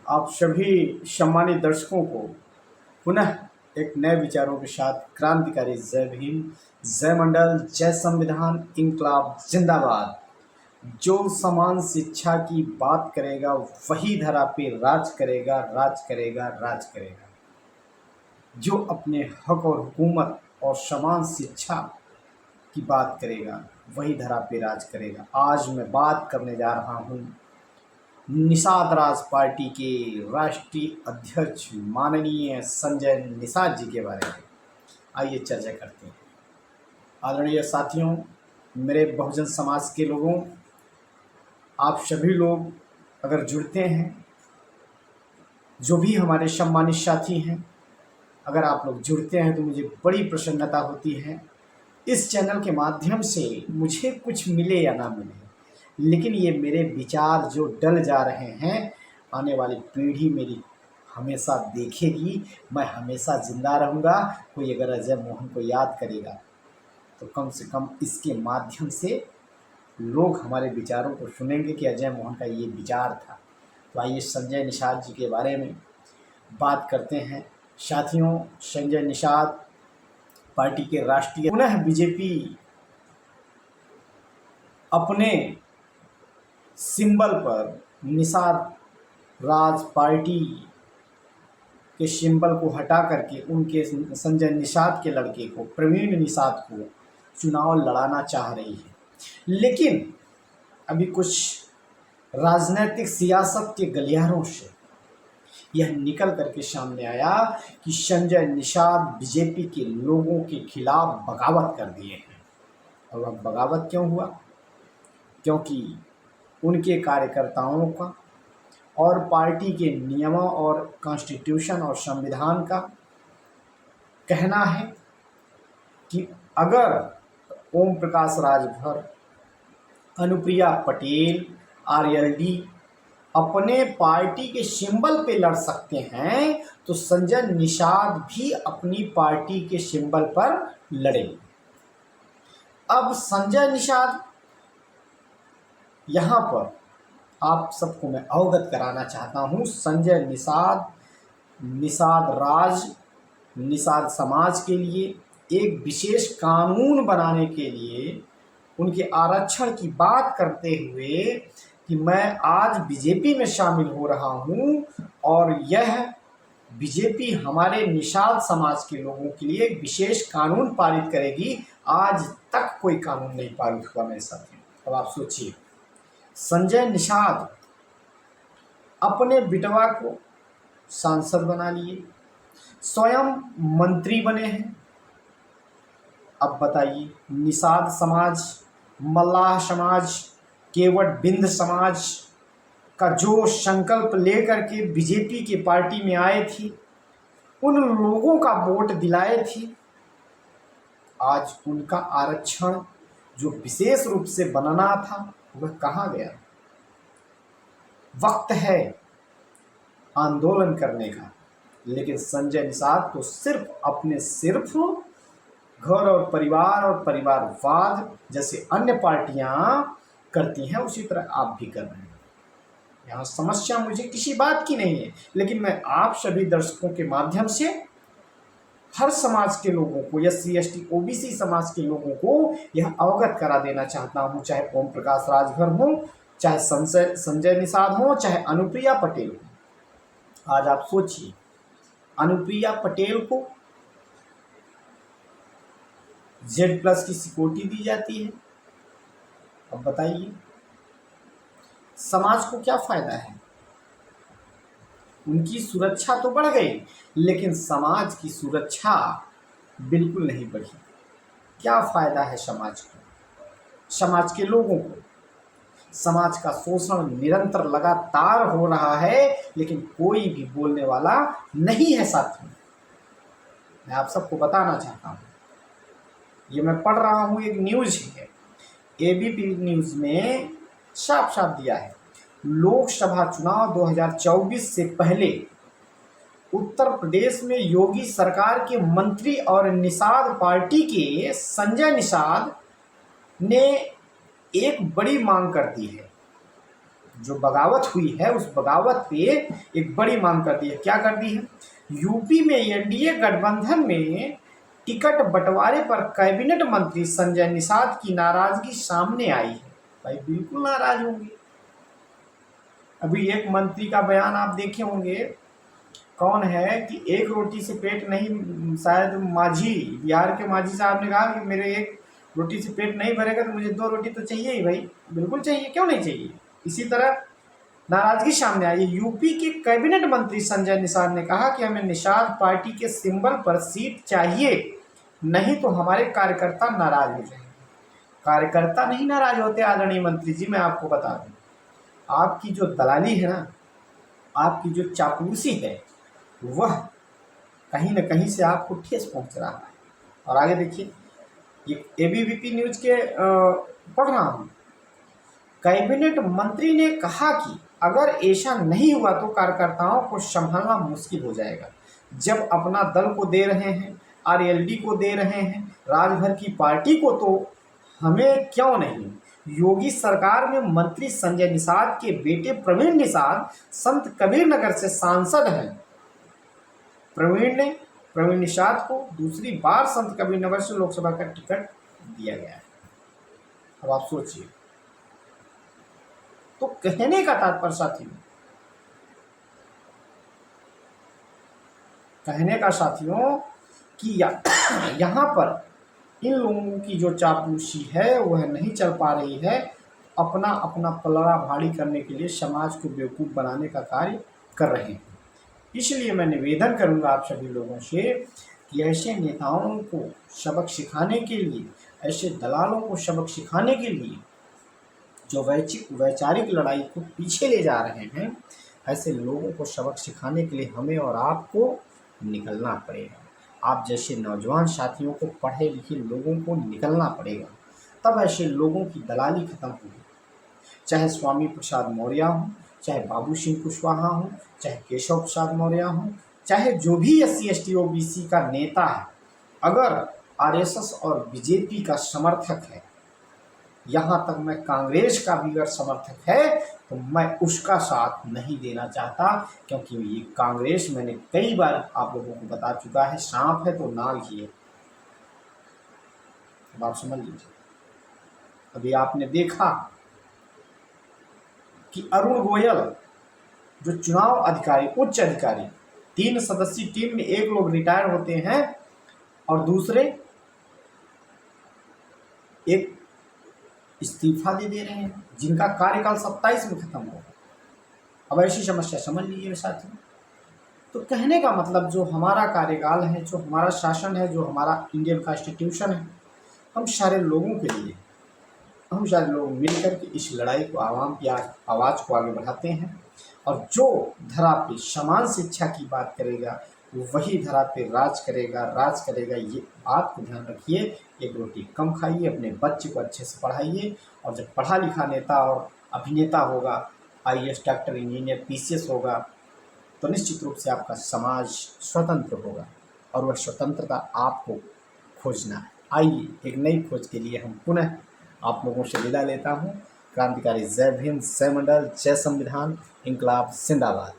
आप सभी सम्मानित दर्शकों को पुनः एक नए विचारों के साथ क्रांतिकारी जय भीम, जय मंडल, जय संविधान, इंकलाब जिंदाबाद। जो समान शिक्षा की बात करेगा वही धरा पे राज करेगा, राज करेगा, राज करेगा। जो अपने हक और हुकूमत और समान शिक्षा की बात करेगा वही धरा पे राज करेगा। आज मैं बात करने जा रहा हूँ निषाद राज पार्टी के राष्ट्रीय अध्यक्ष माननीय संजय निषाद जी के बारे में। आइए चर्चा करते हैं। आदरणीय साथियों, मेरे बहुजन समाज के लोगों, आप सभी लोग अगर जुड़ते हैं, जो भी हमारे सम्मानित साथी हैं, अगर आप लोग जुड़ते हैं तो मुझे बड़ी प्रसन्नता होती है। इस चैनल के माध्यम से मुझे कुछ मिले या ना मिले, लेकिन ये मेरे विचार जो डल जा रहे हैं, आने वाली पीढ़ी मेरी हमेशा देखेगी। मैं हमेशा ज़िंदा रहूँगा। कोई अगर अजय मोहन को याद करेगा तो कम से कम इसके माध्यम से लोग हमारे विचारों को सुनेंगे कि अजय मोहन का ये विचार था। तो आइए संजय निषाद जी के बारे में बात करते हैं। साथियों, संजय निषाद पार्टी के राष्ट्रीय, पुनः बीजेपी अपने सिंबल पर निषाद राज पार्टी के सिंबल को हटा करके उनके संजय निषाद के लड़के को, प्रवीण निषाद को चुनाव लड़ाना चाह रही है। लेकिन अभी कुछ राजनीतिक सियासत के गलियारों से यह निकल करके सामने आया कि संजय निषाद बीजेपी के लोगों के खिलाफ बगावत कर दिए हैं। और वह बगावत क्यों हुआ? क्योंकि उनके कार्यकर्ताओं का और पार्टी के नियमों और कॉन्स्टिट्यूशन और संविधान का कहना है कि अगर ओम प्रकाश राजभर, अनुप्रिया पटेल, आरएलडी अपने पार्टी के सिंबल पे लड़ सकते हैं तो संजय निषाद भी अपनी पार्टी के सिंबल पर लड़ेंगे। अब संजय निषाद, यहाँ पर आप सबको मैं अवगत कराना चाहता हूँ, संजय निषाद, निषाद राज, निषाद समाज के लिए एक विशेष कानून बनाने के लिए उनके आरक्षण की बात करते हुए कि मैं आज बीजेपी में शामिल हो रहा हूँ और यह बीजेपी हमारे निषाद समाज के लोगों के लिए एक विशेष कानून पारित करेगी। आज तक कोई कानून नहीं पारित हुआ मेरे साथी। अब आप सोचिए, संजय निषाद अपने बिटवा को सांसद बना लिए, स्वयं मंत्री बने हैं। अब बताइए, निषाद समाज, मल्लाह समाज, केवट बिंद समाज का जो संकल्प लेकर के बीजेपी की पार्टी में आए थे, उन लोगों का वोट दिलाए थे, आज उनका आरक्षण जो विशेष रूप से बनना था वह कहाँ गया? वक्त है आंदोलन करने का, लेकिन संजय निषाद तो सिर्फ घर और परिवारवाद जैसे अन्य पार्टियां करती हैं उसी तरह आप भी कर रहे हैं। यहाँ समस्या मुझे किसी बात की नहीं है, लेकिन मैं आप सभी दर्शकों के माध्यम से हर समाज के लोगों को, SC ST OBC समाज के लोगों को यह अवगत करा देना चाहता हूँ। चाहे ओम प्रकाश राजभर हो, चाहे संजय निषाद हो, चाहे अनुप्रिया पटेल हो। आज आप सोचिए, अनुप्रिया पटेल को Z+ की सिक्योरिटी दी जाती है। अब बताइए, समाज को क्या फायदा है? उनकी सुरक्षा तो बढ़ गई, लेकिन समाज की सुरक्षा बिल्कुल नहीं बढ़ी। क्या फायदा है समाज को, समाज के लोगों को? समाज का शोषण निरंतर लगातार हो रहा है, लेकिन कोई भी बोलने वाला नहीं है। साथियों, मैं आप सबको बताना चाहता हूँ, ये मैं पढ़ रहा हूँ, एक न्यूज़ है, ABP न्यूज़ में साफ साफ दिया है, लोकसभा चुनाव 2024 से पहले उत्तर प्रदेश में योगी सरकार के मंत्री और निषाद पार्टी के संजय निषाद ने एक बड़ी मांग कर दी है। जो बगावत हुई है उस बगावत पे एक बड़ी मांग कर दी है। क्या कर दी है? यूपी में एनडीए गठबंधन में टिकट बंटवारे पर कैबिनेट मंत्री संजय निषाद की नाराजगी सामने आई है। भाई बिल्कुल नाराज होंगे। अभी एक मंत्री का बयान आप देखे होंगे, कौन है कि एक रोटी से पेट नहीं, शायद मांझी, बिहार के मांझी साहब ने कहा कि मेरे एक रोटी से पेट नहीं भरेगा तो मुझे 2 रोटी तो चाहिए ही। भाई बिल्कुल चाहिए, क्यों नहीं चाहिए। इसी तरह नाराजगी सामने आई। यूपी के कैबिनेट मंत्री संजय निषाद ने कहा कि हमें निषाद पार्टी के सिंबल पर सीट चाहिए, नहीं तो हमारे कार्यकर्ता नाराज हो जाएंगे। कार्यकर्ता नहीं नाराज होते आदरणीय मंत्री जी, मैं आपको बता दूं। आपकी जो दलाली है ना, आपकी जो चापलूसी है, वह कहीं न कहीं से आपको ठेस पहुंच रहा है। और आगे देखिए, ये एबीवीपी न्यूज के पढ़ रहा हूँ। कैबिनेट मंत्री ने कहा कि अगर ऐसा नहीं हुआ तो कार्यकर्ताओं को संभालना मुश्किल हो जाएगा। जब अपना दल को दे रहे हैं, आरएलडी को दे रहे हैं, राजभर की पार्टी को, तो हमें क्यों नहीं। योगी सरकार में मंत्री संजय निषाद के बेटे प्रवीण निषाद संत कबीर नगर से सांसद हैं। प्रवीण निषाद को दूसरी बार संत कबीर नगर से लोकसभा का टिकट दिया गया है। अब आप सोचिए। तो कहने का तात्पर्य साथियों, कि यहाँ पर इन लोगों की जो चापलूसी है वह नहीं चल पा रही है। अपना अपना पलड़ा भारी करने के लिए समाज को बेवकूफ़ बनाने का कार्य कर रहे हैं। इसलिए मैं निवेदन करूंगा आप सभी लोगों से कि ऐसे नेताओं को सबक सिखाने के लिए, ऐसे दलालों को सबक सिखाने के लिए जो वैचारिक लड़ाई को पीछे ले जा रहे हैं, ऐसे लोगों को सबक सिखाने के लिए हमें और आपको निकलना पड़ेगा। आप जैसे नौजवान साथियों को, पढ़े लिखे लोगों को निकलना पड़ेगा, तब ऐसे लोगों की दलाली खत्म होगी। चाहे स्वामी प्रसाद मौर्य हो, चाहे बाबू सिंह कुशवाहा हो, चाहे केशव प्रसाद मौर्य हो, चाहे जो भी SC ST OBC का नेता है, अगर RSS और बीजेपी का समर्थक है, यहाँ तक मैं कांग्रेस का भी अगर समर्थक है तो मैं उसका साथ नहीं देना चाहता, क्योंकि ये कांग्रेस, मैंने कई बार आप लोगों को बता चुका है, सांप है तो नाग ही है। अब आप समझ लीजिए। अभी आपने देखा कि अरुण गोयल जो चुनाव अधिकारी, उच्च अधिकारी, 3 सदस्यीय टीम में 1 लोग रिटायर होते हैं और दूसरे एक इस्तीफा दे रहे हैं, जिनका कार्यकाल 27 में खत्म होगा। अब ऐसी समस्या समझ लीजिए साथियों। तो कहने का मतलब, जो हमारा कार्यकाल है, जो हमारा शासन है, जो हमारा इंडियन कॉन्स्टिट्यूशन है, हम सारे लोगों के लिए, हम सारे लोग मिलकर के इस लड़ाई को, आवाम की आवाज़ को आगे बढ़ाते हैं। और जो धरा पे समान शिक्षा की बात करेगा वही धरा पे राज करेगा। ये बात को ध्यान रखिए। 1 रोटी कम खाइए, अपने बच्चे को अच्छे से पढ़ाइए, और जब पढ़ा लिखा नेता और अभिनेता होगा, IAS, डॉक्टर, इंजीनियर, PCS होगा, तो निश्चित रूप से आपका समाज स्वतंत्र होगा, और वह स्वतंत्रता आपको खोजना है। आइए एक नई खोज के लिए हम पुनः आप लोगों से विदा लेता हूँ। क्रांतिकारी जय भीम, जय मंडल, जय संविधान, इंकलाब जिंदाबाद।